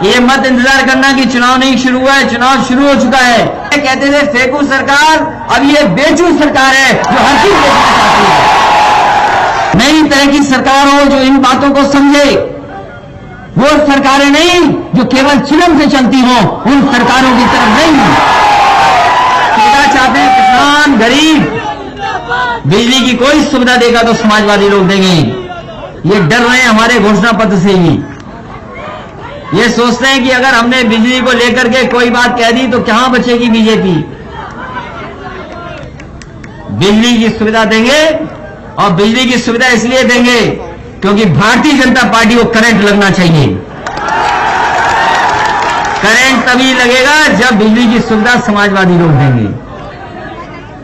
ये मत इंतजार करना कि चुनाव नहीं शुरू हुआ है, चुनाव शुरू हो चुका है। कहते थे फेंकू सरकार, अब ये बेचू सरकार है जो हर चीज बेचना चाहती है। नई तरह की सरकार हो जो इन बातों को समझे, वो सरकारें नहीं जो केवल चिलम से चलती हो, उन सरकारों की तरफ नहीं। सुविधा चाहते हैं किसान गरीब, बिजली की कोई सुविधा देगा तो समाजवादी लोग देंगे। ये डर रहे हैं हमारे घोषणा पत्र से ही। ये सोचते हैं कि अगर हमने बिजली को लेकर के कोई बात कह दी तो कहां बचेगी बीजेपी। बिजली की सुविधा देंगे, और बिजली की सुविधा इसलिए देंगे क्योंकि भारतीय जनता पार्टी को करंट लगना चाहिए। करंट तभी लगेगा जब बिजली की सुविधा समाजवादी लोग देंगे।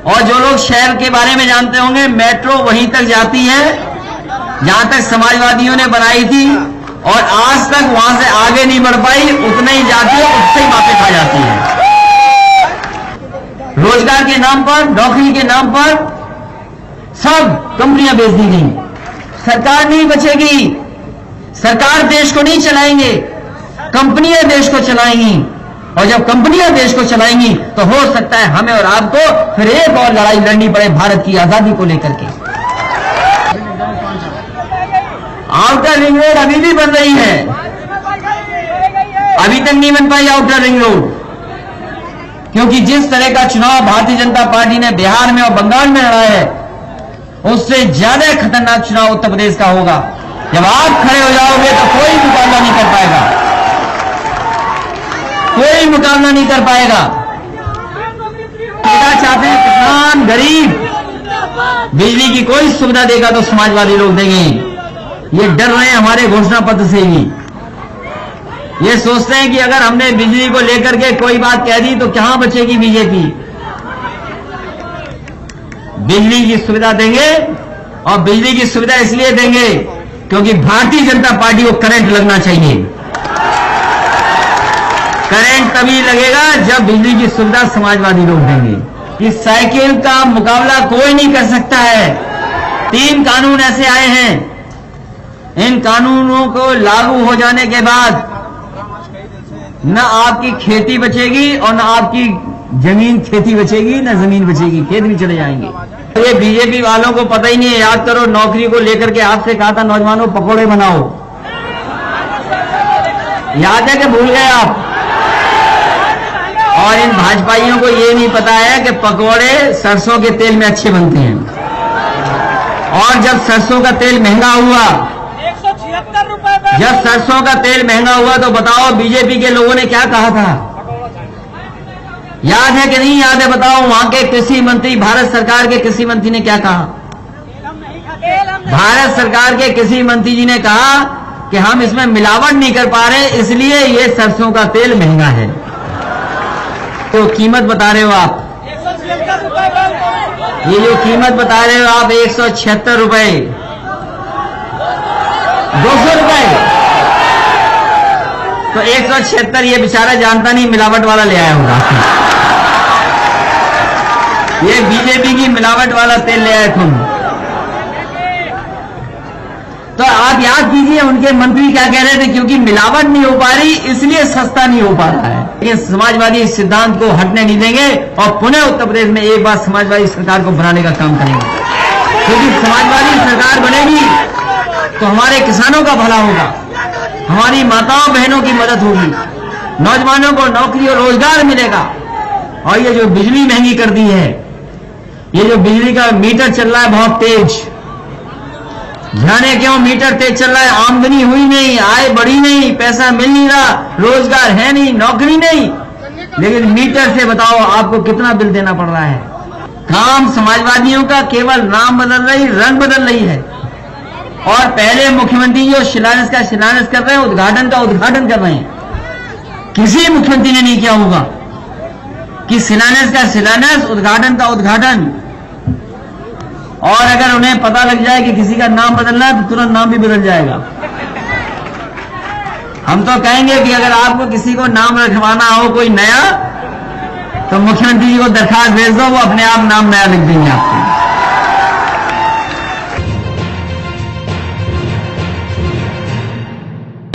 और जो लोग शहर के बारे में जानते होंगे, मेट्रो वहीं तक जाती है जहां तक समाजवादियों ने बनाई थी, और आज तक वहां से आगे नहीं बढ़ पाई, उतना ही जाती है, उससे ही वापस आ जाती है। रोजगार के नाम पर, नौकरी के नाम पर सब कंपनियां बेच दी गई। सरकार नहीं बचेगी, सरकार देश को नहीं चलाएंगे, कंपनियां देश को चलाएंगी। और जब कंपनियां देश को चलाएंगी तो हो सकता है हमें और आपको फिर एक और लड़ाई लड़नी पड़े भारत की आजादी को लेकर के। आउटर रिंग रोड अभी भी बन रही है, अभी तक नहीं बन पाई आउटर रिंग रोड, क्योंकि जिस तरह का चुनाव भारतीय जनता पार्टी ने बिहार में और बंगाल में लड़ा है, उससे ज्यादा खतरनाक चुनाव उत्तर प्रदेश का होगा। जब आप खड़े हो जाओगे तो कोई मुकाबला नहीं कर पाएगा, कोई मुकाबला नहीं कर पाएगा। सुविधा चाहते हैं किसान गरीब, बिजली की कोई सुविधा देगा तो समाजवादी लोग देंगे। ये डर रहे हैं हमारे घोषणा पत्र से ही। ये सोचते हैं कि अगर हमने बिजली को लेकर के कोई बात कह दी तो कहां बचेगी बीजेपी। बिजली की सुविधा देंगे, और बिजली की सुविधा इसलिए देंगे क्योंकि भारतीय जनता पार्टी को करंट लगना चाहिए। करंट तभी लगेगा जब बिजली की सुविधा समाजवादी लोग देंगे। इस साइकिल का मुकाबला कोई नहीं कर सकता है। 3 कानून ऐसे आए हैं, इन कानूनों को लागू हो जाने के बाद न आपकी खेती बचेगी और न आपकी जमीन खेती बचेगी, न जमीन बचेगी, खेत भी चले जाएंगे। तो ये बीजेपी वालों को पता ही नहीं है। याद करो, नौकरी को लेकर के आपसे कहा था नौजवानों पकौड़े बनाओ, याद है कि भूल गए आप। और इन भाजपाइयों को ये नहीं पता है कि पकौड़े सरसों के तेल में अच्छे बनते हैं। और जब सरसों का तेल महंगा हुआ, 176 रुपए, जब सरसों का तेल महंगा हुआ तो बताओ बीजेपी के लोगों ने क्या कहा था? याद है कि नहीं याद है? बताओ, वहां के कृषि मंत्री, भारत सरकार के कृषि मंत्री ने क्या कहा? भारत सरकार के कृषि मंत्री जी ने कहा कि हम इसमें मिलावट नहीं कर पा रहे, इसलिए ये सरसों का तेल महंगा है। तो कीमत बता रहे हो आप, 176 रुपए, ये जो कीमत बता रहे हो आप 176 रुपए, 200 रुपए, तो 176 ये बेचारा जानता नहीं, मिलावट वाला ले आया होगा। ये बीजेपी की मिलावट वाला तेल ले आए तुम। तो आप याद कीजिए उनके मंत्री क्या कह रहे थे, क्योंकि मिलावट नहीं हो पा रही इसलिए सस्ता नहीं हो पा रहा है। लेकिन समाजवादी इस सिद्धांत को हटने नहीं देंगे और पुनः उत्तर प्रदेश में एक बार समाजवादी सरकार को बनाने का काम करेंगे। क्योंकि समाजवादी सरकार बनेगी तो हमारे किसानों का भला होगा, हमारी माताओं बहनों की मदद होगी, नौजवानों को नौकरी और रोजगार मिलेगा। और ये जो बिजली महंगी कर दी है, ये जो बिजली का मीटर चल रहा है बहुत तेज, जाने क्यों मीटर तेज चल रहा है? आमदनी हुई नहीं, आय बढ़ी नहीं, पैसा मिल नहीं रहा, रोजगार है नहीं, नौकरी नहीं, लेकिन मीटर से बताओ आपको कितना बिल देना पड़ रहा है। काम समाजवादियों का केवल नाम बदल रही, रंग बदल रही है। और पहले मुख्यमंत्री जो शिलान्यास का शिलान्यास कर रहे हैं, उद्घाटन का उद्घाटन कर रहे हैं। किसी मुख्यमंत्री ने नहीं किया होगा कि शिलान्यास का शिलान्यास, उद्घाटन का उद्घाटन। और अगर उन्हें पता लग जाए कि किसी का नाम बदलना है तो तुरंत नाम भी बदल जाएगा। हम तो कहेंगे कि अगर आपको किसी को नाम रखवाना हो कोई नया, तो मुख्यमंत्री जी को दरखास्त भेज दो, वो अपने आप नाम नया लिख देंगे आपको।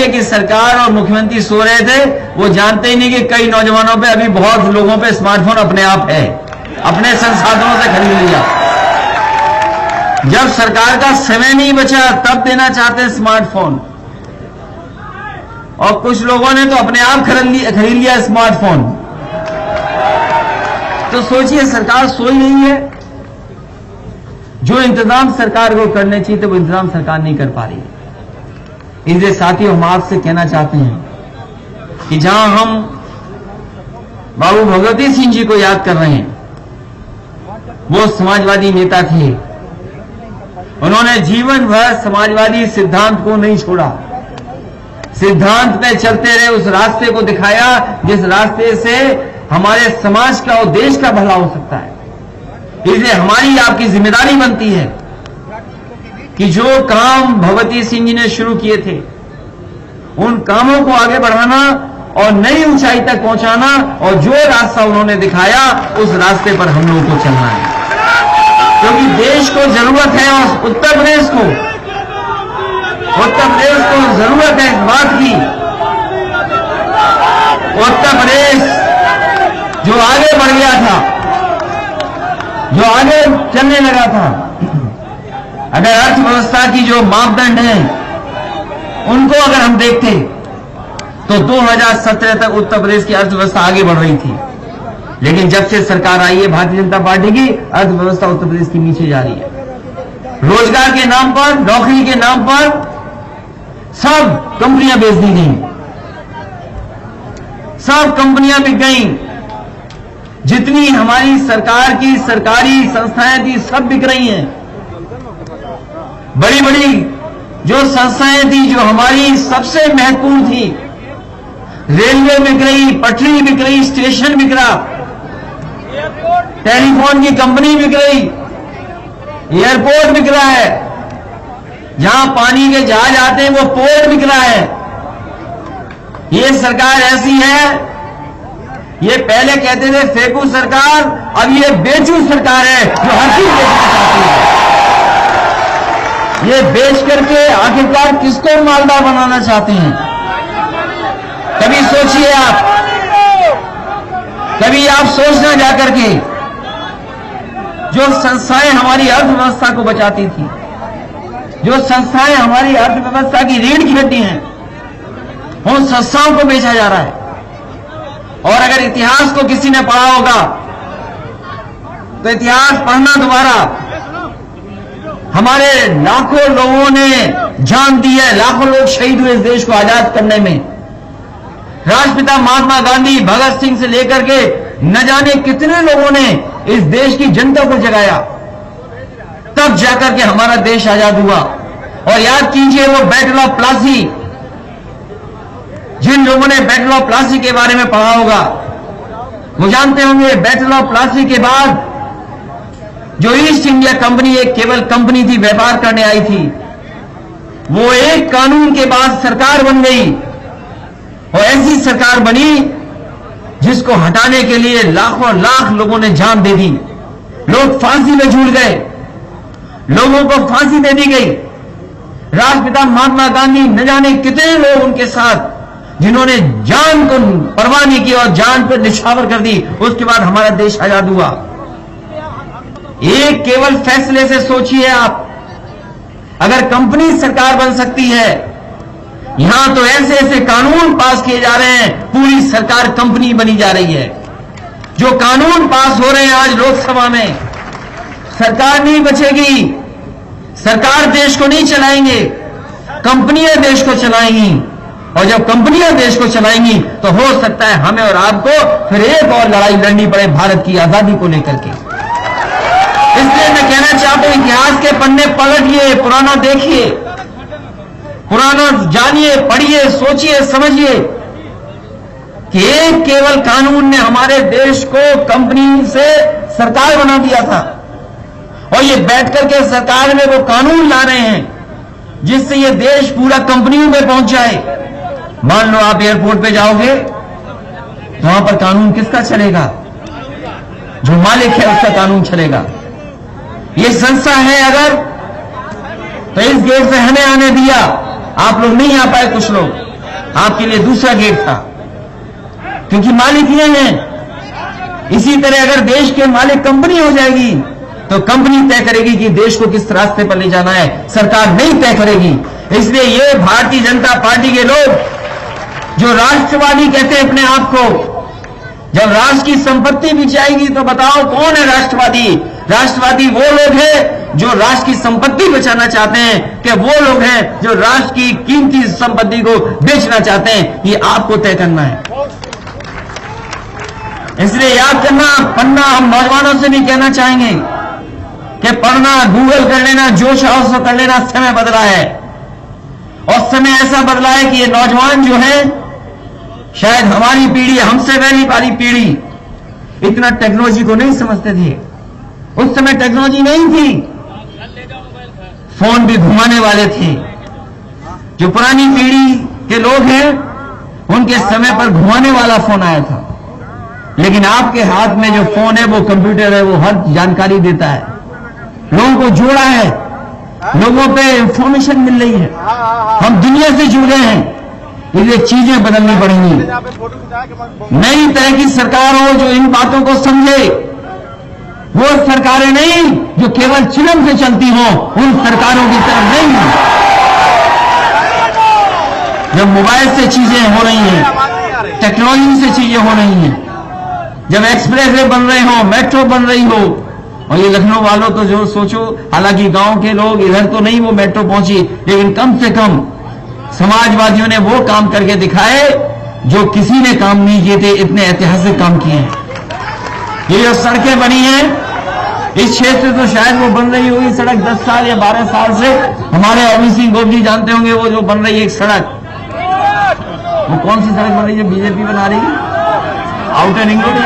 कि सरकार और मुख्यमंत्री सो रहे थे, वो जानते ही नहीं कि कई नौजवानों पे, अभी बहुत लोगों पे स्मार्टफोन अपने आप है, अपने संसाधनों से खरीद लिया। जब सरकार का समय नहीं बचा तब देना चाहते हैं स्मार्टफोन, और कुछ लोगों ने तो अपने आप खरीद लिया स्मार्टफोन। तो सोचिए, सरकार सोई नहीं है। जो इंतजाम सरकार को करने चाहिए थे वो इंतजाम सरकार नहीं कर पा रही है। इसलिए साथियों, हम आपसे कहना चाहते हैं कि जहां हम बाबू भगवती सिंह जी को याद कर रहे हैं, वो समाजवादी नेता थे। उन्होंने जीवन भर समाजवादी सिद्धांत को नहीं छोड़ा, सिद्धांत पे चलते रहे, उस रास्ते को दिखाया जिस रास्ते से हमारे समाज का और देश का भला हो सकता है। इसलिए हमारी आपकी जिम्मेदारी बनती है कि जो काम भगवती सिंह जी ने शुरू किए थे, उन कामों को आगे बढ़ाना और नई ऊंचाई तक पहुंचाना, और जो रास्ता उन्होंने दिखाया उस रास्ते पर हम लोगों को चलना है। क्योंकि देश को जरूरत है, और उत्तर प्रदेश को जरूरत है इस बात की, उत्तर प्रदेश जो आगे बढ़ गया था, जो आगे चलने लगा था, अगर अर्थव्यवस्था की जो मापदंड हैं उनको अगर हम देखते तो 2017 तक उत्तर प्रदेश की अर्थव्यवस्था आगे बढ़ रही थी। लेकिन जब से सरकार आई है भारतीय जनता पार्टी की, अर्थव्यवस्था उत्तर प्रदेश की नीचे जा रही है। रोजगार के नाम पर, नौकरी के नाम पर सब कंपनियां बेच दी गई, सब कंपनियां बिक गई। जितनी हमारी सरकार की सरकारी संस्थाएं थी सब बिक रही हैं। बड़ी बड़ी जो संस्थाएं थी, जो हमारी सबसे महत्वपूर्ण थी, रेलवे बिक रही, पटरी बिक रही, स्टेशन बिक रहा, टेलीफोन की कंपनी बिक रही, एयरपोर्ट बिक रहा है, जहां पानी के जहाज आते हैं वो पोर्ट बिक रहा है। ये सरकार ऐसी है, ये पहले कहते थे फेंकू सरकार, अब ये बेचू सरकार है जो हर चीज बेचना चाहती है। ये बेच करके आखिरकार किसको मालदार बनाना चाहते हैं? कभी सोचिए आप, कभी आप सोचना जाकर के, जो संस्थाएं हमारी अर्थव्यवस्था को बचाती थी, जो संस्थाएं हमारी अर्थव्यवस्था की रीढ़ की हड्डी हैं, उन संस्थाओं को बेचा जा रहा है। और अगर इतिहास को किसी ने पढ़ा होगा तो इतिहास पढ़ना दोबारा। हमारे लाखों लोगों ने जान दी है, लाखों लोग शहीद हुए इस देश को आजाद करने में। राष्ट्रपिता महात्मा गांधी, भगत सिंह से लेकर के न जाने कितने लोगों ने इस देश की जनता को जगाया, तब जाकर के हमारा देश आजाद हुआ। और याद कीजिए वो बैटल ऑफ प्लासी, जिन लोगों ने बैटल ऑफ प्लासी के बारे में पढ़ा होगा वो जानते होंगे, बैटल ऑफ प्लासी के बाद जो ईस्ट इंडिया कंपनी एक केवल कंपनी थी, व्यापार करने आई थी, वो एक कानून के बाद सरकार बन गई। और ऐसी सरकार बनी जिसको हटाने के लिए लाखों लाख लोगों ने जान दे दी। लोग फांसी में झूल गए, लोगों को फांसी दे दी गई। राष्ट्रपिता महात्मा गांधी, न जाने कितने लोग उनके साथ, जिन्होंने जान को परवाह नहीं की और जान पर निछावर कर दी। उसके बाद हमारा देश आजाद हुआ। एक केवल फैसले से सोचिए आप, अगर कंपनी सरकार बन सकती है, यहां तो ऐसे ऐसे कानून पास किए जा रहे हैं, पूरी सरकार कंपनी बनी जा रही है। जो कानून पास हो रहे हैं आज लोकसभा में, सरकार नहीं बचेगी, सरकार देश को नहीं चलाएंगे, कंपनियां देश को चलाएंगी। और जब कंपनियां देश को चलाएंगी तो हो सकता है हमें और आपको फिर एक और लड़ाई लड़नी पड़े भारत की आजादी को लेकर के। इसलिए मैं कहना चाहता हूं, इतिहास के पन्ने पलटिए, पुराना देखिए, पुराना जानिए, पढ़िए, सोचिए, समझिए कि एक केवल कानून ने हमारे देश को कंपनी से सरकार बना दिया था। और ये बैठ करके सरकार में वो कानून ला रहे हैं जिससे ये देश पूरा कंपनियों में पहुंच जाए। मान लो आप एयरपोर्ट पे जाओगे तो वहां पर कानून किसका चलेगा? जो मालिक है उसका कानून चलेगा। ये संस्था है अगर, तो इस गेट से हमें आने दिया, आप लोग नहीं आ पाए कुछ लोग, आपके लिए दूसरा गेट था, क्योंकि मालिक ये हैं। इसी तरह अगर देश के मालिक कंपनी हो जाएगी तो कंपनी तय करेगी कि देश को किस रास्ते पर ले जाना है, सरकार नहीं तय करेगी। इसलिए ये भारतीय जनता पार्टी के लोग जो राष्ट्रवादी कहते हैं अपने आप को, जब राष्ट्र की संपत्ति भी जाएगी तो बताओ कौन है राष्ट्रवादी? राष्ट्रवादी वो लोग हैं जो राष्ट्र की संपत्ति बचाना चाहते हैं, कि वो लोग हैं जो राष्ट्र की कीमती संपत्ति को बेचना चाहते हैं? ये आपको तय करना है। इसलिए याद करना, पढ़ना, हम नौजवानों से भी कहना चाहेंगे कि पढ़ना, गूगल कर लेना, जो चाहो सो कर लेना। समय बदला है और समय ऐसा बदला है कि ये नौजवान जो है, शायद हमारी पीढ़ी, हमसे पहली वाली पीढ़ी इतना टेक्नोलॉजी को नहीं समझते थे। उस समय टेक्नोलॉजी नहीं थी, फोन भी घुमाने वाले थे। जो पुरानी पीढ़ी के लोग हैं उनके समय पर घुमाने वाला फोन आया था, लेकिन आपके हाथ में जो फोन है वो कंप्यूटर है, वो हर जानकारी देता है, लोगों को जोड़ा है, लोगों पे इंफॉर्मेशन मिल रही है, हम दुनिया से जुड़े हैं। इसलिए चीजें बदलनी पड़ेंगी। नई तरह की सरकार हो जो इन बातों को समझे। वो सरकारें नहीं जो केवल चिलम से चलती हो, उन सरकारों की तरफ नहीं। जब मोबाइल से चीजें हो रही हैं, टेक्नोलॉजी से चीजें हो रही हैं, जब एक्सप्रेस वे बन रहे हो, मेट्रो बन रही हो, और ये लखनऊ वालों तो जो सोचो, हालांकि गांव के लोग इधर तो नहीं वो मेट्रो पहुंची, लेकिन कम से कम समाजवादियों ने वो काम करके दिखाए जो किसी ने काम नहीं किए थे। इतने ऐतिहासिक काम किए हैं। ये जो सड़कें बनी हैं इस क्षेत्र, तो शायद वो बन रही होगी सड़क 10 साल या 12 साल से। हमारे अमित सिंह गोप जी जानते होंगे वो जो बन रही है एक सड़क, वो कौन सी सड़क बन रही है जो बीजेपी बना रही है? आउटर रिंग रोड है,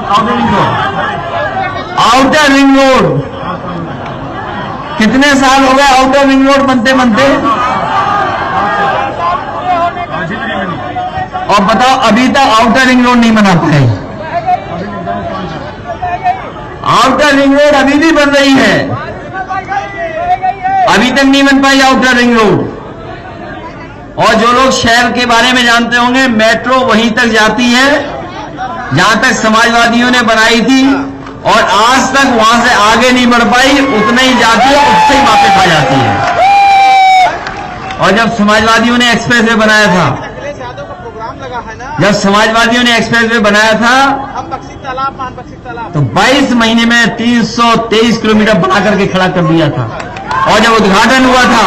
outer ring road, outer ring road. कितने साल हो गए आउटर रिंग रोड बनते बनते? और बताओ अभी तक आउटर रिंग रोड नहीं बना पाए। आउटर रिंग रोड अभी भी बन रही है, अभी तक नहीं बन पाई आउटर रिंग रोड। और जो लोग शहर के बारे में जानते होंगे, मेट्रो वहीं तक जाती है जहां तक समाजवादियों ने बनाई थी, और आज तक वहां से आगे नहीं बढ़ पाई, उतना ही जाती है, उससे ही वापस आ जाती है। और जब समाजवादियों ने एक्सप्रेस वे बनाया था, जब समाजवादियों ने एक्सप्रेस वे बनाया था, तो 22 महीने में 323 किलोमीटर बना करके खड़ा कर दिया था। और जब उद्घाटन हुआ था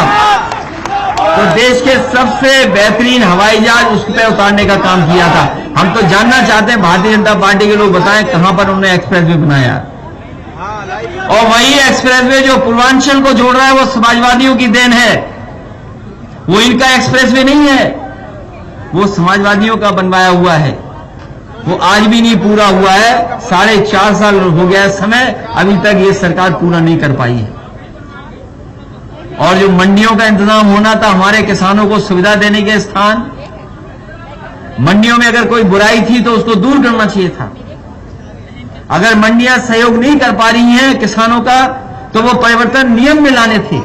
तो देश के सबसे बेहतरीन हवाई जहाज उस पर उतारने का काम किया था। हम तो जानना चाहते हैं भारतीय जनता पार्टी के लोग बताएं कहां पर उन्होंने एक्सप्रेस वे बनाया। और वही एक्सप्रेस वे जो पूर्वांचल को जोड़ रहा है वो समाजवादियों की देन है, वो इनका एक्सप्रेस वे नहीं है, वो समाजवादियों का बनवाया हुआ है। वो आज भी नहीं पूरा हुआ है, 4.5 साल हो गया है समय, अभी तक ये सरकार पूरा नहीं कर पाई है। और जो मंडियों का इंतजाम होना था, हमारे किसानों को सुविधा देने के स्थान, मंडियों में अगर कोई बुराई थी तो उसको दूर करना चाहिए था। अगर मंडियां सहयोग नहीं कर पा रही हैं किसानों का, तो वो परिवर्तन नियम में लाने थे,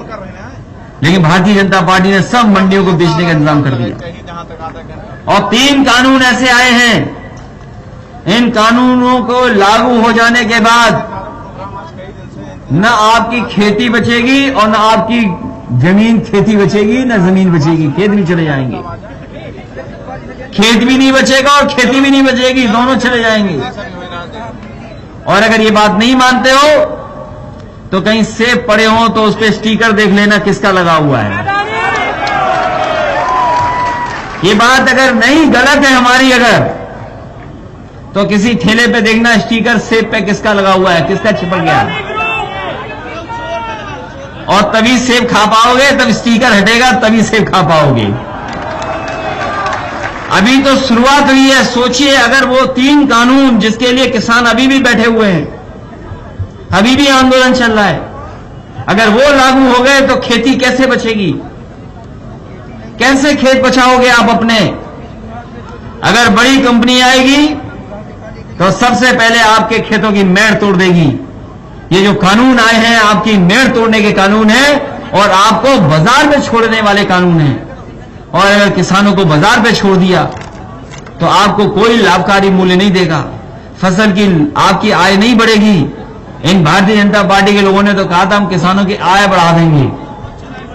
लेकिन भारतीय जनता पार्टी ने सब मंडियों को बेचने का इंतजाम कर दिया। और 3 कानून ऐसे आए हैं, इन कानूनों को लागू हो जाने के बाद न आपकी खेती बचेगी और न आपकी जमीन खेती बचेगी, न जमीन बचेगी, खेत भी चले जाएंगे। खेत भी नहीं बचेगा और खेती भी नहीं बचेगी, दोनों चले जाएंगे। और अगर ये बात नहीं मानते हो तो कहीं सेब पड़े हो तो उस पर स्टिकर देख लेना किसका लगा हुआ है। ये बात अगर नहीं गलत है हमारी, अगर तो किसी ठेले पे देखना स्टिकर सेब पे किसका लगा हुआ है, किसका चिपक गया है, और तभी सेब खा पाओगे, तब स्टिकर हटेगा, तभी सेब खा पाओगे। अभी तो शुरुआत हुई है। सोचिए अगर वो 3 कानून जिसके लिए किसान अभी भी बैठे हुए हैं, अभी भी आंदोलन चल रहा है, अगर वो लागू हो गए तो खेती कैसे बचेगी? कैसे खेत बचाओगे आप अपने? अगर बड़ी कंपनी आएगी तो सबसे पहले आपके खेतों की मेड़ तोड़ देगी। ये जो कानून आए हैं आपकी मेड़ तोड़ने के कानून हैं और आपको बाजार में छोड़ने वाले कानून हैं। और अगर किसानों को बाजार पे छोड़ दिया तो आपको कोई लाभकारी मूल्य नहीं देगा, फसल की आपकी आय नहीं बढ़ेगी। इन भारतीय जनता पार्टी के लोगों ने तो कहा था हम किसानों की आय बढ़ा देंगे,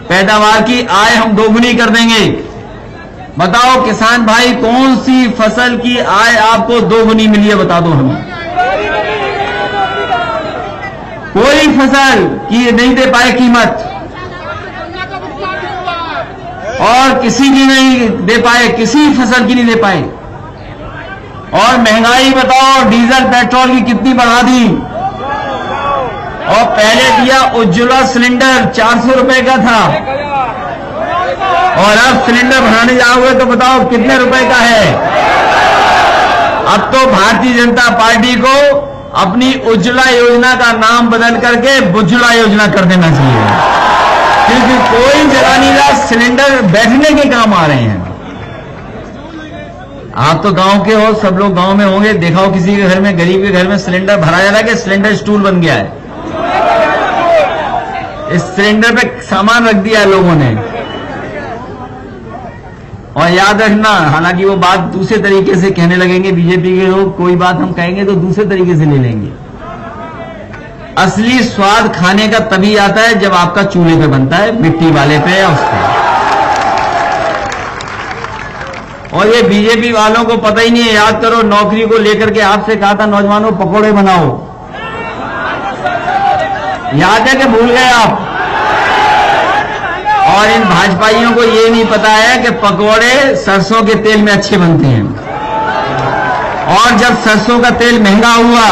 पैदावार की आय हम दोगुनी कर देंगे। बताओ किसान भाई, कौन सी फसल की आय आपको दोगुनी मिली है, बता दो हमें। कोई फसल की नहीं दे पाए कीमत, और किसी की नहीं दे पाए, किसी फसल की नहीं दे पाए। और महंगाई बताओ, डीजल पेट्रोल की कितनी बढ़ा दी। और पहले दिया उज्ज्वला सिलेंडर 400 रुपए का था, और अब सिलेंडर भराने जाओगे तो बताओ कितने रुपए का है। अब तो भारतीय जनता पार्टी को अपनी उज्ज्वला योजना का नाम बदल करके बुज्जुला योजना कर देना चाहिए, क्योंकि कोई जला नहीं रहा, सिलेंडर बैठने के काम आ रहे हैं। आप तो गांव के हो, सब लोग गांव में होंगे, देखा हो किसी के घर में, गरीब के घर में सिलेंडर भरा जा रहा है कि सिलेंडर स्टूल बन गया है। इस सिलेंडर पे सामान रख दिया है लोगों ने। और याद रखना, हालांकि वो बात दूसरे तरीके से कहने लगेंगे बीजेपी के लोग, कोई बात हम कहेंगे तो दूसरे तरीके से ले लेंगे। असली स्वाद खाने का तभी आता है जब आपका चूल्हे पे बनता है, मिट्टी वाले पे या उस पे। और ये बीजेपी वालों को पता ही नहीं है। याद करो, नौकरी को लेकर के आपसे कहा था नौजवानों पकौड़े बनाओ, याद है कि भूल गए आप? और इन भाजपाइयों को ये नहीं पता है कि पकौड़े सरसों के तेल में अच्छे बनते हैं। और जब सरसों का तेल महंगा हुआ,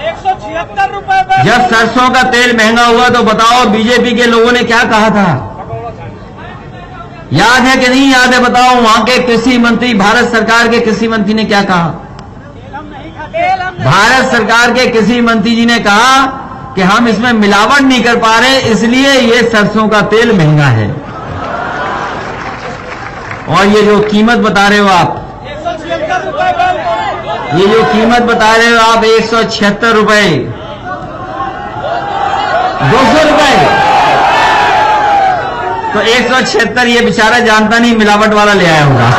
176 रुपए, जब सरसों का तेल महंगा हुआ तो बताओ बीजेपी के लोगों ने क्या कहा था? याद है कि नहीं याद है? बताओ, वहां के कृषि मंत्री, भारत सरकार के कृषि मंत्री ने क्या कहा? भारत सरकार के कृषि मंत्री जी ने कहा कि हम इसमें मिलावट नहीं कर पा रहे, इसलिए ये सरसों का तेल महंगा है। और ये जो कीमत बता रहे हो आप, 176 रुपए, ये जो कीमत बता रहे हो आप 176 रुपए, 200 रुपए, तो 176 ये बेचारा जानता नहीं, मिलावट वाला ले आया होगा।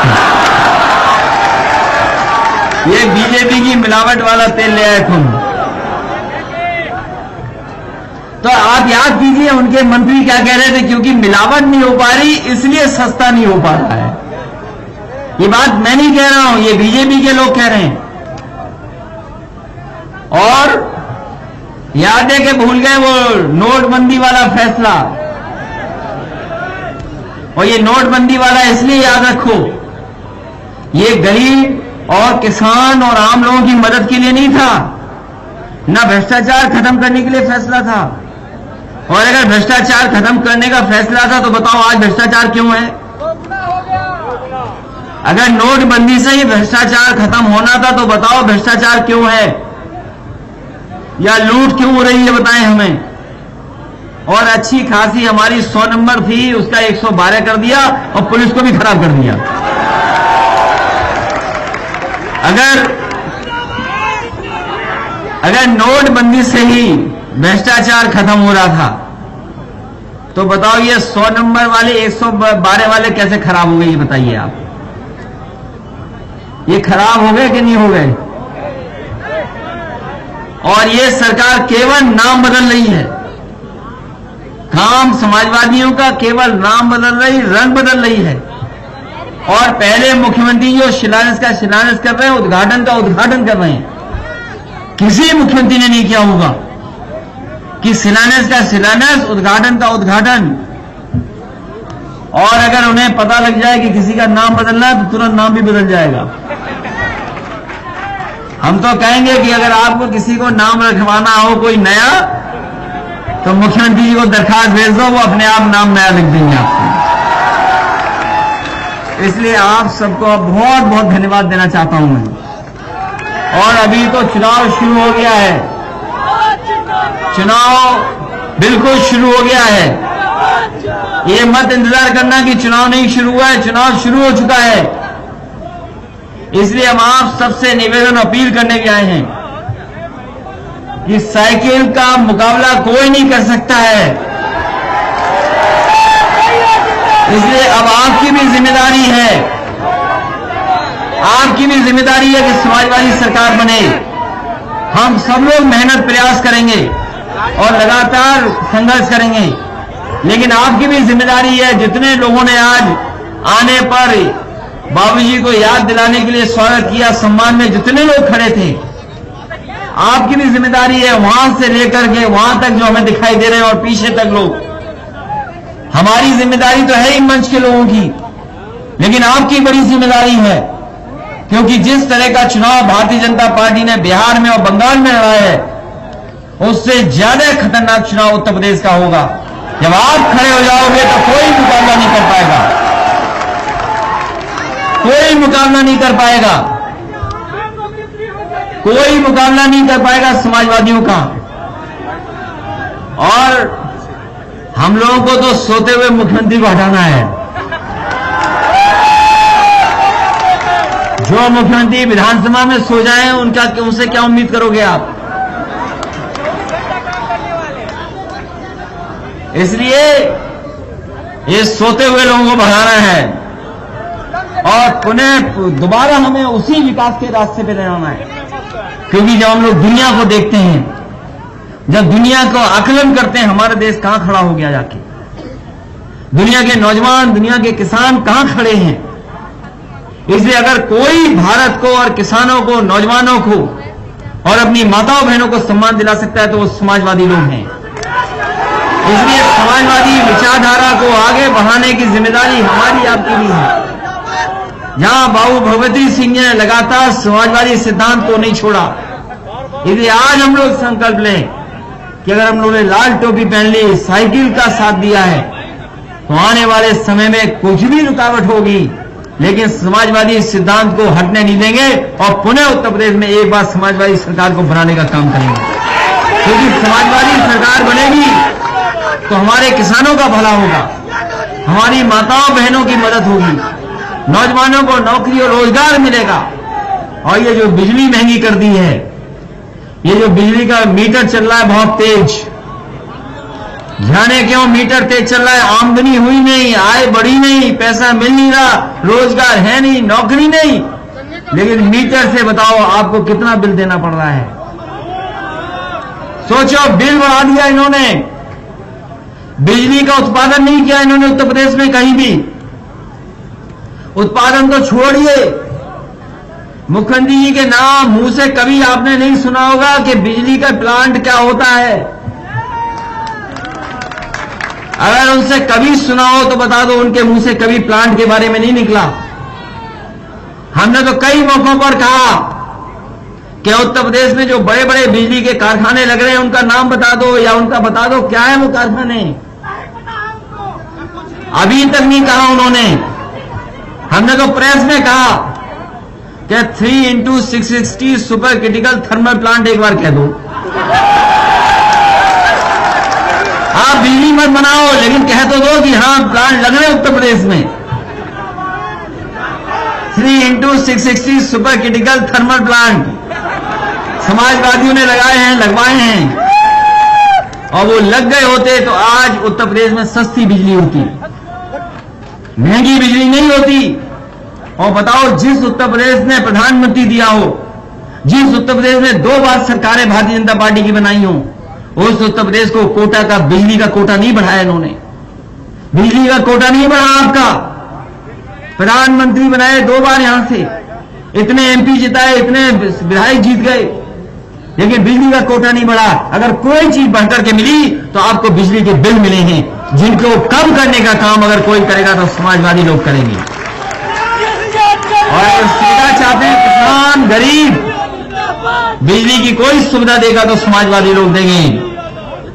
ये बीजेपी की मिलावट वाला तेल ले आए तुम। तो आप याद कीजिए उनके मंत्री क्या कह रहे थे, क्योंकि मिलावट नहीं हो पा रही इसलिए सस्ता नहीं हो पा रहा है। ये बात मैं नहीं कह रहा हूं, ये बीजेपी के लोग कह रहे हैं। और याद है कि भूल गए वो नोटबंदी वाला फैसला। और ये नोटबंदी वाला इसलिए याद रखो, ये गरीब और किसान और आम लोगों की मदद के लिए नहीं था, ना भ्रष्टाचार खत्म करने के लिए फैसला था। और अगर भ्रष्टाचार खत्म करने का फैसला था तो बताओ आज भ्रष्टाचार क्यों है? अगर नोटबंदी से ही भ्रष्टाचार खत्म होना था तो बताओ भ्रष्टाचार क्यों है, या लूट क्यों हो रही है, बताएं हमें। और अच्छी खासी हमारी 100 नंबर थी, उसका 112 कर दिया और पुलिस को भी खराब कर दिया। अगर नोटबंदी से ही भ्रष्टाचार खत्म हो रहा था तो बताओ ये 100 नंबर वाले 112 वाले कैसे खराब हो गए, ये बताइए आप। ये खराब हो गए कि नहीं हो गए? और ये सरकार केवल नाम बदल रही है, काम समाजवादियों का केवल नाम बदल रही, रंग बदल रही है। और पहले मुख्यमंत्री जो शिलान्यास का शिलान्यास कर रहे हैं, उद्घाटन का उद्घाटन कर रहे हैं। किसी मुख्यमंत्री ने नहीं किया होगा कि शिलान्यास का शिलान्यास, उद्घाटन का उद्घाटन। और अगर उन्हें पता लग जाए कि किसी का नाम बदलना है तो तुरंत नाम भी बदल जाएगा। हम तो कहेंगे कि अगर आपको किसी को नाम रखवाना हो कोई नया, तो मुख्यमंत्री जी को दरखास्त भेज दो, वो अपने आप नाम नया लिख देंगे आपको। इसलिए आप सबको बहुत बहुत धन्यवाद देना चाहता हूं मैं। और अभी तो चुनाव शुरू हो गया है, चुनाव बिल्कुल शुरू हो गया है। ये मत इंतजार करना कि चुनाव नहीं शुरू हुआ है, चुनाव शुरू हो चुका है। इसलिए हम आप सबसे निवेदन अपील करने भी आए हैं कि साइकिल का मुकाबला कोई नहीं कर सकता है। इसलिए अब आपकी भी जिम्मेदारी है, आपकी भी जिम्मेदारी है कि समाजवादी सरकार बने। हम सब लोग मेहनत प्रयास करेंगे और लगातार संघर्ष करेंगे, लेकिन आपकी भी जिम्मेदारी है। जितने लोगों ने आज आने पर बाबूजी को याद दिलाने के लिए स्वागत किया, सम्मान में जितने लोग खड़े थे, आपकी भी जिम्मेदारी है वहां से लेकर के वहां तक जो हमें दिखाई दे रहे हैं और पीछे तक लोग। हमारी जिम्मेदारी तो है ही मंच के लोगों की, लेकिन आपकी बड़ी जिम्मेदारी है, क्योंकि जिस तरह का चुनाव भारतीय जनता पार्टी ने बिहार में और बंगाल में लड़ा है, उससे ज्यादा खतरनाक चुनाव उत्तर प्रदेश का होगा। जब आप खड़े हो जाओगे तो कोई मुकाबला नहीं कर पाएगा, कोई मुकाबला नहीं कर पाएगा, कोई मुकाबला नहीं कर पाएगा समाजवादियों का। और हम लोगों को तो सोते हुए मुख्यमंत्री को हटाना है। जो मुख्यमंत्री विधानसभा में सो जाएं, उनसे क्या उम्मीद करोगे आप? इसलिए ये सोते हुए लोगों को भगाना है और पुनः दोबारा हमें उसी विकास के रास्ते पे रहना है। क्योंकि जब हम लोग दुनिया को देखते हैं, जब दुनिया को आकलन करते हैं, हमारा देश कहां खड़ा हो गया जाके, दुनिया के नौजवान, दुनिया के किसान कहां खड़े हैं। इसलिए अगर कोई भारत को और किसानों को, नौजवानों को और अपनी माताओं बहनों को सम्मान दिला सकता है तो वो समाजवादी लोग हैं। इसलिए समाजवादी विचारधारा को आगे बढ़ाने की जिम्मेदारी हमारी, आपकी भी है। जहां बाबू भगवती सिंह ने लगातार समाजवादी सिद्धांत को नहीं छोड़ा, इसलिए आज हम लोग संकल्प लें कि अगर हम लोगों ने लाल टोपी पहन ली, साइकिल का साथ दिया है, तो आने वाले समय में कुछ भी रुकावट होगी, लेकिन समाजवादी सिद्धांत को हटने नहीं देंगे और पुनः उत्तर प्रदेश में एक बार समाजवादी सरकार को बनाने का काम करेंगे। क्योंकि समाजवादी सरकार बनेगी तो हमारे किसानों का भला होगा, हमारी माताओं बहनों की मदद होगी, नौजवानों को नौकरी और रोजगार मिलेगा। और ये जो बिजली महंगी कर दी है, ये जो बिजली का मीटर चल रहा है बहुत तेज, जाने क्यों मीटर तेज चल रहा है? आमदनी हुई नहीं, आय बढ़ी नहीं, पैसा मिल नहीं रहा, रोजगार है नहीं, नौकरी नहीं, लेकिन मीटर से बताओ आपको कितना बिल देना पड़ रहा है। सोचो, बिल बढ़ा दिया इन्होंने, बिजली का उत्पादन नहीं किया इन्होंने उत्तर प्रदेश में कहीं भी। उत्पादन तो छोड़िए, मुख्यमंत्री जी के नाम मुंह से कभी आपने नहीं सुना होगा कि बिजली का प्लांट क्या होता है। अगर उनसे कभी सुना हो तो बता दो, उनके मुंह से कभी प्लांट के बारे में नहीं निकला। हमने तो कई मौकों पर कहा कि उत्तर प्रदेश में जो बड़े बड़े बिजली के कारखाने लग रहे हैं, उनका नाम बता दो या उनका बता दो क्या है वो कारखाने। अभी तक नहीं कहा उन्होंने। हमने तो प्रेस में कहा कि 3x660 super critical thermal plant एक बार कह दो। आप बिजली मत बनाओ, लेकिन कह तो दो कि हाँ प्लांट लग रहे हैं उत्तर प्रदेश में। 3x660 super critical thermal plant समाजवादियों ने लगाए हैं, लगवाए हैं, और वो लग गए होते तो आज उत्तर प्रदेश में सस्ती बिजली होती, महंगी बिजली नहीं होती। और बताओ, जिस उत्तर प्रदेश ने प्रधानमंत्री दिया हो, जिस उत्तर प्रदेश में 2 बार सरकारें भारतीय जनता पार्टी की बनाई हो, उस उत्तर प्रदेश को कोटा का, बिजली का कोटा नहीं बढ़ाया इन्होंने। बिजली का कोटा नहीं बढ़ा आपका। प्रधानमंत्री बनाए 2 बार, यहां से इतने एमपी जिताए, इतने विधायक जीत गए, लेकिन बिजली का कोटा नहीं बढ़ा। अगर कोई चीज बढ़कर के मिली तो आपको बिजली के बिल मिले हैं, जिनको कम करने का काम अगर कोई करेगा तो समाजवादी लोग करेंगे। और अगर सीधा चाहते हैं किसान, गरीब, बिजली की कोई सुविधा देगा तो समाजवादी लोग देंगे।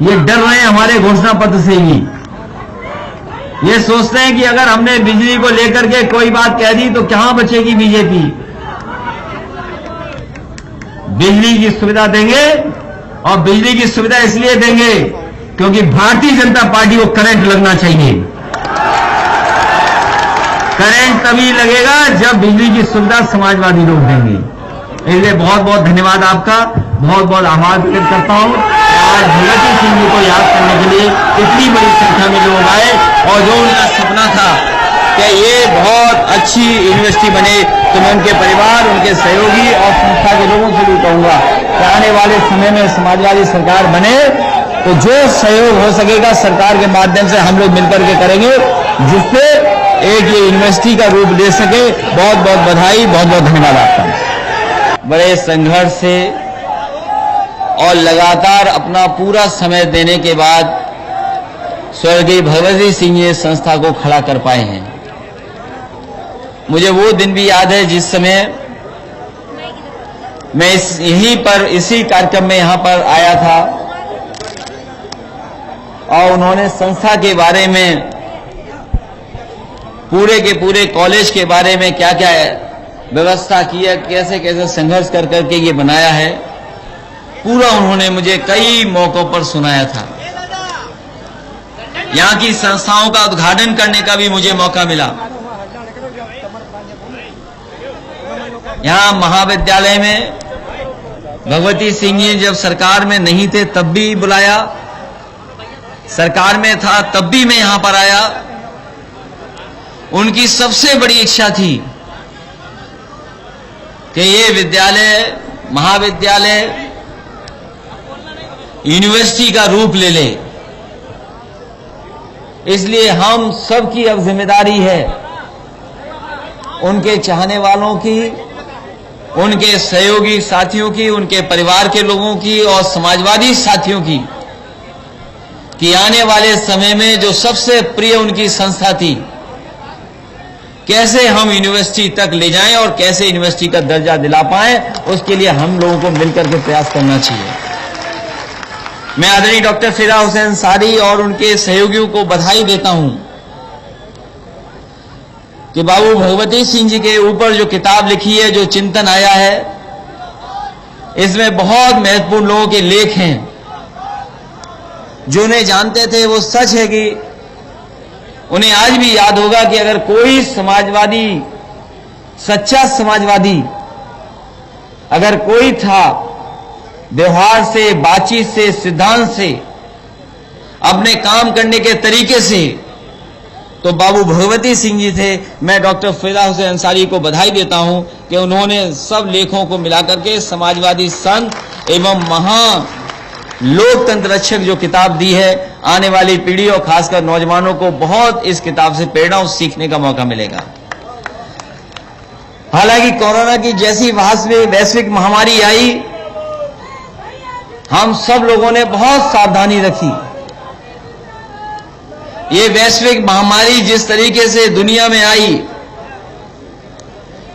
ये डर रहे हैं हमारे घोषणा पत्र से ही। ये सोचते हैं कि अगर हमने बिजली को लेकर के कोई बात कह दी तो कहां बचेगी बीजेपी। बिजली की सुविधा देंगे, और बिजली की सुविधा इसलिए देंगे क्योंकि भारतीय जनता पार्टी को करंट लगना चाहिए। करंट तभी लगेगा जब बिजली की सुविधा समाजवादी लोग देंगे। इसलिए बहुत बहुत धन्यवाद आपका, बहुत बहुत आभार व्यक्त करता हूं। आज भगवती सिंह जी को याद करने के लिए इतनी बड़ी संख्या में लोग आए और जो उनका सपना था कि ये बहुत अच्छी यूनिवर्सिटी बने, तो मैं उनके परिवार, उनके सहयोगी और संस्था के लोगों से भी कहूंगा कि आने वाले समय में समाजवादी सरकार बने तो जो सहयोग हो सकेगा सरकार के माध्यम से हम लोग मिलकर के करेंगे, जिससे एक ये यूनिवर्सिटी का रूप ले सके। बहुत बहुत बधाई, बहुत बहुत धन्यवाद आपका। बड़े संघर्ष से और लगातार अपना पूरा समय देने के बाद स्वर्गीय भगवती सिंह जी संस्था को खड़ा कर पाए हैं। मुझे वो दिन भी याद है जिस समय मैं इसी कार्यक्रम में यहां पर आया था और उन्होंने संस्था के बारे में, पूरे के पूरे कॉलेज के बारे में क्या क्या व्यवस्था की है, कैसे कैसे संघर्ष कर करके ये बनाया है, पूरा उन्होंने मुझे कई मौकों पर सुनाया था। यहाँ की संस्थाओं का उद्घाटन करने का भी मुझे मौका मिला। यहाँ महाविद्यालय में भगवती सिंह जी जब सरकार में नहीं थे तब भी बुलाया, सरकार में था तब भी मैं यहां पर आया। उनकी सबसे बड़ी इच्छा थी कि ये विद्यालय, महाविद्यालय यूनिवर्सिटी का रूप ले ले। इसलिए हम सबकी अब जिम्मेदारी है, उनके चाहने वालों की, उनके सहयोगी साथियों की, उनके परिवार के लोगों की और समाजवादी साथियों की, कि आने वाले समय में जो सबसे प्रिय उनकी संस्था थी, कैसे हम यूनिवर्सिटी तक ले जाएं और कैसे यूनिवर्सिटी का दर्जा दिला पाएं, उसके लिए हम लोगों को मिलकर के प्रयास करना चाहिए। मैं आदरणीय डॉक्टर फिदा हुसैन अंसारी और उनके सहयोगियों को बधाई देता हूं कि बाबू भगवती सिंह जी के ऊपर जो किताब लिखी है, जो चिंतन आया है, इसमें बहुत महत्वपूर्ण लोगों के लेख हैं। जो उन्हें जानते थे वो सच है कि उन्हें आज भी याद होगा कि अगर कोई समाजवादी, सच्चा समाजवादी अगर कोई था, व्यवहार से, बातचीत से, सिद्धांत से, अपने काम करने के तरीके से, तो बाबू भगवती सिंह जी थे। मैं डॉक्टर फिदा हुसैन अंसारी को बधाई देता हूं कि उन्होंने सब लेखों को मिलाकर के समाजवादी संत एवं महान लोकतंत्र रक्षक जो किताब दी है, आने वाली पीढ़ी और खासकर नौजवानों को बहुत इस किताब से प्रेरणा और सीखने का मौका मिलेगा। हालांकि कोरोना की जैसी वैश्विक महामारी आई, हम सब लोगों ने बहुत सावधानी रखी। ये वैश्विक महामारी जिस तरीके से दुनिया में आई,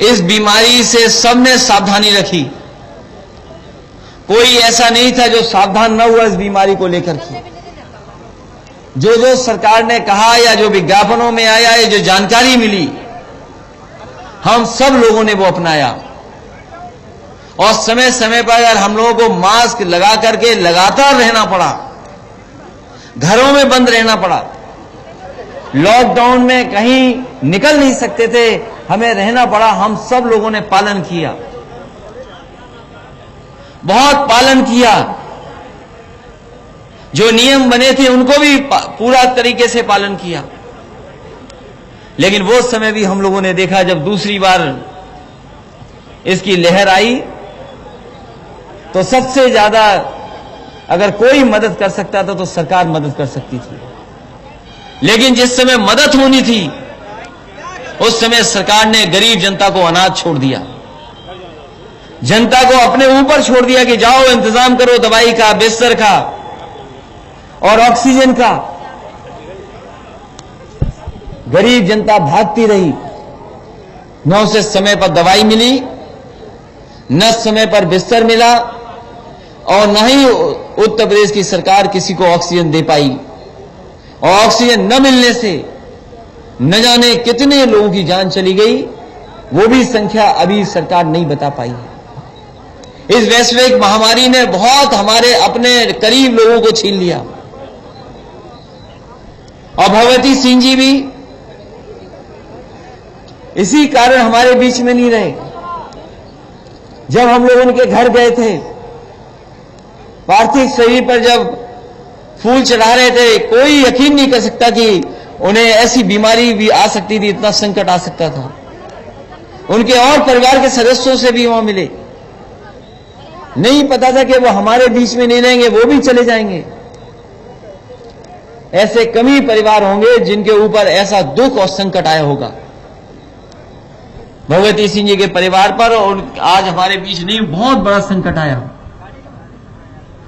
इस बीमारी से सबने सावधानी रखी। कोई ऐसा नहीं था जो सावधान न हुआ इस बीमारी को लेकर के। जो जो सरकार ने कहा या जो विज्ञापनों में आया या जो जानकारी मिली, हम सब लोगों ने वो अपनाया। और समय समय पर अगर हम लोगों को मास्क लगा करके लगातार रहना पड़ा, घरों में बंद रहना पड़ा, लॉकडाउन में कहीं निकल नहीं सकते थे, हमें रहना पड़ा, हम सब लोगों ने पालन किया, बहुत पालन किया। जो नियम बने थे उनको भी पूरा तरीके से पालन किया। लेकिन वो समय भी हम लोगों ने देखा जब दूसरी बार इसकी लहर आई, तो सबसे ज्यादा अगर कोई मदद कर सकता था तो सरकार मदद कर सकती थी। लेकिन जिस समय मदद होनी थी उस समय सरकार ने गरीब जनता को अनाज छोड़ दिया, जनता को अपने ऊपर छोड़ दिया कि जाओ इंतजाम करो दवाई का, बिस्तर का और ऑक्सीजन का। गरीब जनता भागती रही, न उसे समय पर दवाई मिली, न समय पर बिस्तर मिला और न ही उत्तर प्रदेश की सरकार किसी को ऑक्सीजन दे पाई। और ऑक्सीजन न मिलने से न जाने कितने लोगों की जान चली गई, वो भी संख्या अभी सरकार नहीं बता पाई। इस वैश्विक महामारी ने बहुत हमारे अपने करीब लोगों को छीन लिया। और भगवती सिंह जी भी इसी कारण हमारे बीच में नहीं रहे। जब हम लोग उनके घर गए थे पार्थिव शरीर पर जब फूल चढ़ा रहे थे, कोई यकीन नहीं कर सकता कि उन्हें ऐसी बीमारी भी आ सकती थी, इतना संकट आ सकता था। उनके और परिवार के सदस्यों से भी वहां मिले, नहीं पता था कि वो हमारे बीच में नहीं रहेंगे, वो भी चले जाएंगे। ऐसे कम ही परिवार होंगे जिनके ऊपर ऐसा दुख और संकट आया होगा। भगवती सिंह जी के परिवार पर और आज हमारे बीच नहीं बहुत बड़ा संकट आया।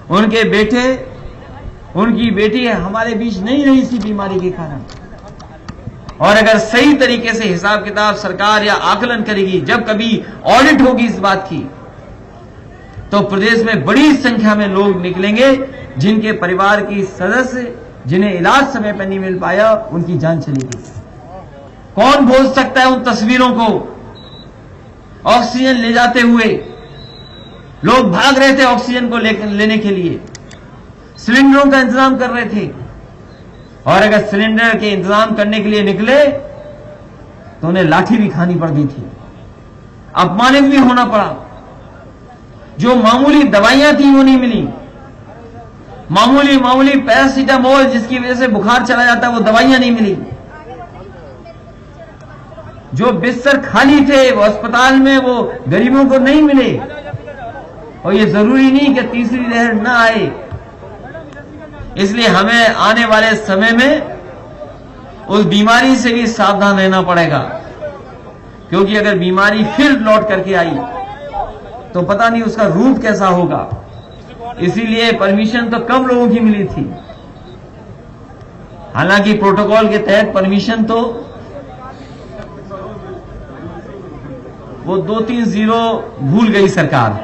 उनके बेटे, उनकी बेटी हमारे बीच नहीं रही इसी बीमारी के कारण। और अगर सही तरीके से हिसाब किताब सरकार या आकलन करेगी, जब कभी ऑडिट होगी इस बात की, तो प्रदेश में बड़ी संख्या में लोग निकलेंगे जिनके परिवार की सदस्य जिन्हें इलाज समय पर नहीं मिल पाया, उनकी जान चली गई। कौन भूल सकता है उन तस्वीरों को? ऑक्सीजन ले जाते हुए लोग भाग रहे थे, ऑक्सीजन को लेने के लिए सिलेंडरों का इंतजाम कर रहे थे, और अगर सिलेंडर के इंतजाम करने के लिए निकले तो उन्हें लाठी भी खानी पड़ गई थी, अपमानित भी होना पड़ा। जो मामूली दवाइयां थी वो नहीं मिली, मामूली पैरासीटामोल जिसकी वजह से बुखार चला जाता वो दवाइयां नहीं मिली। जो बिस्तर खाली थे वो अस्पताल में वो गरीबों को नहीं मिले। और ये जरूरी नहीं कि तीसरी लहर न आए, इसलिए हमें आने वाले समय में उस बीमारी से भी सावधान रहना पड़ेगा, क्योंकि अगर बीमारी फिर लौट करके आई तो पता नहीं उसका रूप कैसा होगा। इसीलिए परमिशन तो कम लोगों की मिली थी, हालांकि प्रोटोकॉल के तहत परमिशन तो वो 2-3 जीरो भूल गई सरकार।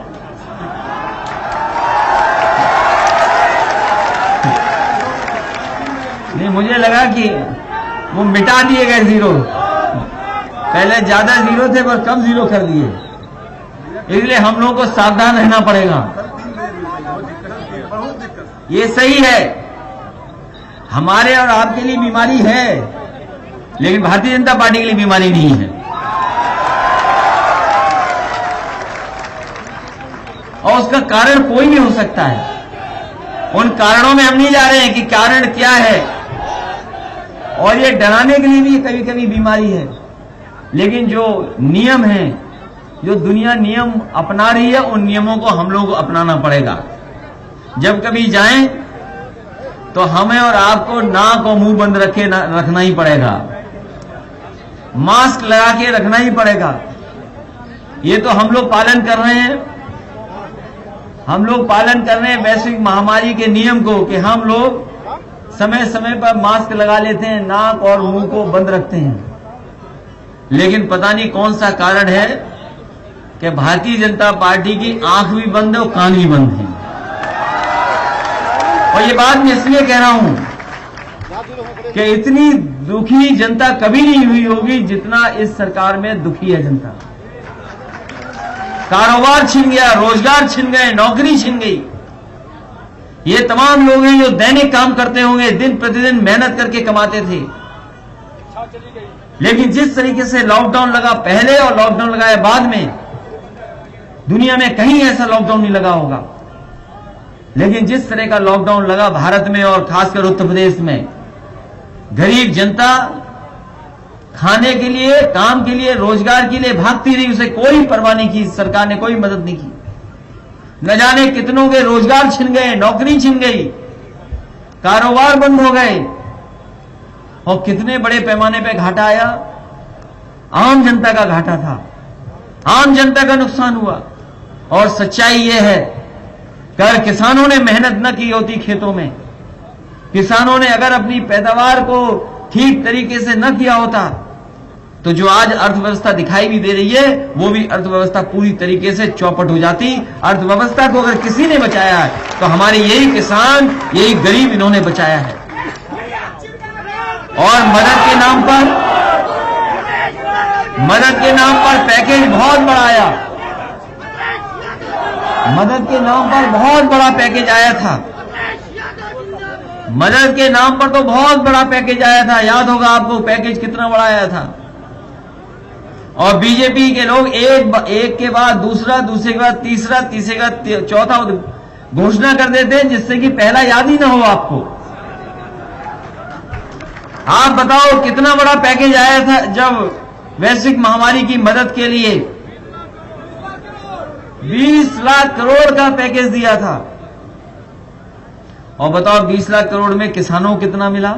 नहीं, मुझे लगा कि वो मिटा दिए गए जीरो, पहले ज्यादा जीरो थे पर कम जीरो कर दिए, इसलिए हम लोगों को सावधान रहना पड़ेगा। ये सही है, हमारे और आपके लिए बीमारी है, लेकिन भारतीय जनता पार्टी के लिए बीमारी नहीं है। और उसका कारण कोई भी हो सकता है। उन कारणों में हम नहीं जा रहे हैं कि कारण क्या है, और ये डराने के लिए भी कभी कभी बीमारी है, लेकिन जो नियम है, जो दुनिया नियम अपना रही है, उन नियमों को हम लोगों को अपनाना पड़ेगा। जब कभी जाएं तो हमें और आपको नाक और मुंह बंद रखना ही पड़ेगा, मास्क लगा के रखना ही पड़ेगा। ये तो हम लोग पालन कर रहे हैं, हम लोग पालन कर रहे हैं वैश्विक महामारी के नियम को, कि हम लोग समय समय पर मास्क लगा लेते हैं, नाक और मुंह को बंद रखते हैं। लेकिन पता नहीं कौन सा कारण है कि भारतीय जनता पार्टी की आंख भी बंद है और कान भी बंद है। और ये बात मैं इसलिए कह रहा हूं कि इतनी दुखी जनता कभी नहीं हुई होगी जितना इस सरकार में दुखी है जनता। कारोबार छिन गया, रोजगार छिन गए, नौकरी छिन गई। ये तमाम लोग हैं जो दैनिक काम करते होंगे, दिन प्रतिदिन मेहनत करके कमाते थे, लेकिन जिस तरीके से लॉकडाउन लगा पहले और लॉकडाउन लगाया बाद में, दुनिया में कहीं ऐसा लॉकडाउन नहीं लगा होगा। लेकिन जिस तरह का लॉकडाउन लगा भारत में और खासकर उत्तर प्रदेश में, गरीब जनता खाने के लिए, काम के लिए, रोजगार के लिए भागती रही, उसे कोई परवाह नहीं की, सरकार ने कोई मदद नहीं की। न जाने कितनों के रोजगार छिन गए, नौकरी छिन गई, कारोबार बंद हो गए, और कितने बड़े पैमाने पे घाटा आया। आम जनता का घाटा था, आम जनता का नुकसान हुआ। और सच्चाई यह है कि अगर किसानों ने मेहनत न की होती खेतों में, किसानों ने अगर अपनी पैदावार को ठीक तरीके से न किया होता, तो जो आज अर्थव्यवस्था दिखाई भी दे रही है, वो भी अर्थव्यवस्था पूरी तरीके से चौपट हो जाती। अर्थव्यवस्था को अगर किसी ने बचाया है तो हमारे यही किसान, यही गरीब, इन्होंने बचाया है। और मदद के नाम पर पैकेज बहुत बड़ा आया, मदद के नाम पर बहुत बड़ा पैकेज आया था, मदद के नाम पर तो बहुत बड़ा पैकेज आया था। याद होगा आपको पैकेज कितना बड़ा आया था। और बीजेपी के लोग एक के बाद दूसरा, दूसरे के बाद तीसरा, तीसरे के बाद चौथा घोषणा कर देते हैं जिससे कि पहला याद ही ना हो आपको। आप बताओ कितना बड़ा पैकेज आया था जब वैश्विक महामारी की मदद के लिए 20 लाख करोड़ का पैकेज दिया था। और बताओ 20 लाख करोड़ में किसानों को कितना मिला?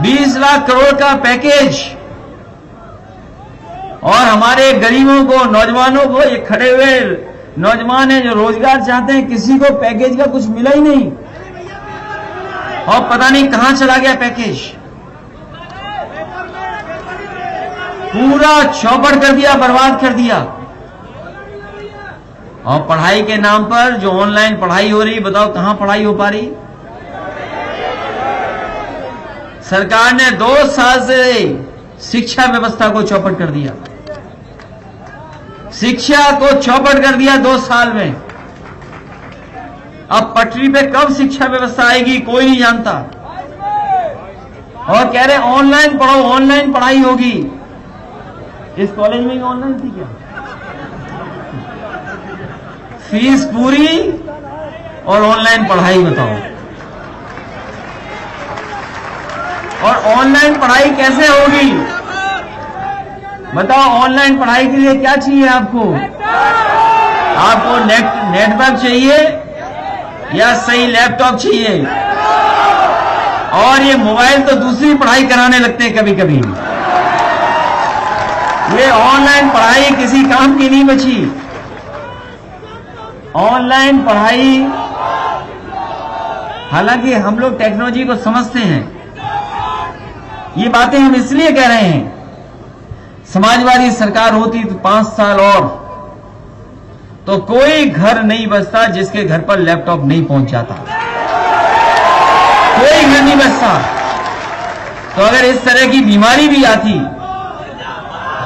20 लाख करोड़ का पैकेज, और हमारे गरीबों को, नौजवानों को, ये खड़े हुए नौजवान हैं जो रोजगार चाहते हैं, किसी को पैकेज का कुछ मिला ही नहीं। और पता नहीं कहां चला गया पैकेज, पूरा चौपट कर दिया, बर्बाद कर दिया। और पढ़ाई के नाम पर जो ऑनलाइन पढ़ाई हो रही, बताओ कहां पढ़ाई हो पा रही? सरकार ने 2 साल से शिक्षा व्यवस्था को चौपट कर दिया, शिक्षा को चौपट कर दिया 2 साल में। अब पटरी पे कब शिक्षा व्यवस्था आएगी कोई नहीं जानता। और कह रहे ऑनलाइन पढ़ो, ऑनलाइन पढ़ाई होगी। इस कॉलेज में ऑनलाइन थी क्या? फीस पूरी और ऑनलाइन पढ़ाई, बताओ। और ऑनलाइन पढ़ाई कैसे होगी? बताओ ऑनलाइन पढ़ाई के लिए क्या चाहिए आपको? आपको नेटवर्क चाहिए या सही लैपटॉप चाहिए? और ये मोबाइल तो दूसरी पढ़ाई कराने लगते हैं कभी कभी। ये ऑनलाइन पढ़ाई किसी काम की नहीं बची। ऑनलाइन पढ़ाई, हालांकि हम लोग टेक्नोलॉजी को समझते हैं, ये बातें हम इसलिए कह रहे हैं, समाजवादी सरकार होती तो 5 साल और तो कोई घर नहीं बचता जिसके घर पर लैपटॉप नहीं पहुंच जाता, कोई घर नहीं बचता। तो अगर इस तरह की बीमारी भी आती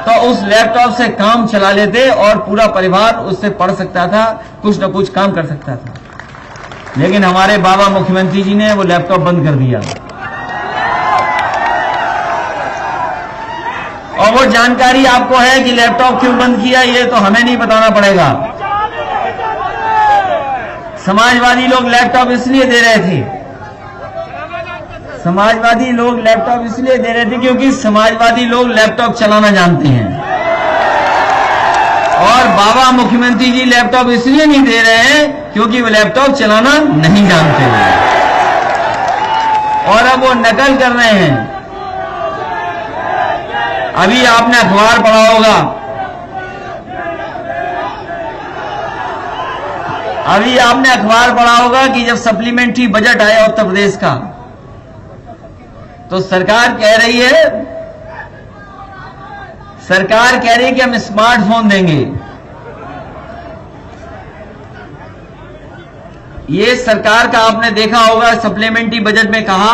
तो उस लैपटॉप से काम चला लेते और पूरा परिवार उससे पढ़ सकता था, कुछ न कुछ काम कर सकता था। लेकिन हमारे बाबा मुख्यमंत्री जी ने वो लैपटॉप बंद कर दिया। और वो जानकारी आपको है कि लैपटॉप क्यों बंद किया, ये तो हमें नहीं बताना पड़ेगा। समाजवादी लोग लैपटॉप इसलिए दे रहे थे, समाजवादी लोग लैपटॉप इसलिए दे रहे थे क्योंकि समाजवादी लोग लैपटॉप चलाना जानते हैं। और बाबा मुख्यमंत्री जी लैपटॉप इसलिए नहीं दे रहे हैं क्योंकि वो लैपटॉप चलाना नहीं जानते हैं। और अब वो नकल कर रहे हैं। अभी आपने अखबार पढ़ा होगा, अभी आपने अखबार पढ़ा होगा कि जब सप्लीमेंट्री बजट आया उत्तर प्रदेश का, तो सरकार कह रही है कि हम स्मार्टफोन देंगे। ये सरकार का आपने देखा होगा, सप्लीमेंट्री बजट में कहा,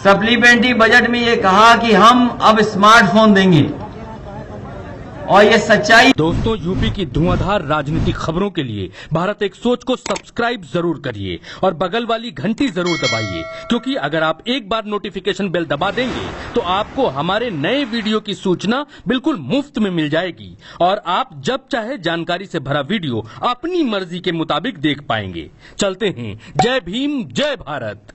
सप्लीमेंट्री बजट में ये कहा कि हम अब स्मार्टफोन देंगे। और ये सच्चाई। दोस्तों, यूपी की धुआंधार राजनीतिक खबरों के लिए भारत एक सोच को सब्सक्राइब जरूर करिए और बगल वाली घंटी जरूर दबाइए, क्योंकि अगर आप एक बार नोटिफिकेशन बेल दबा देंगे तो आपको हमारे नए वीडियो की सूचना बिल्कुल मुफ्त में मिल जाएगी और आप जब चाहे जानकारी से भरा वीडियो अपनी मर्जी के मुताबिक देख पाएंगे। चलते हैं। जय भीम, जय भारत।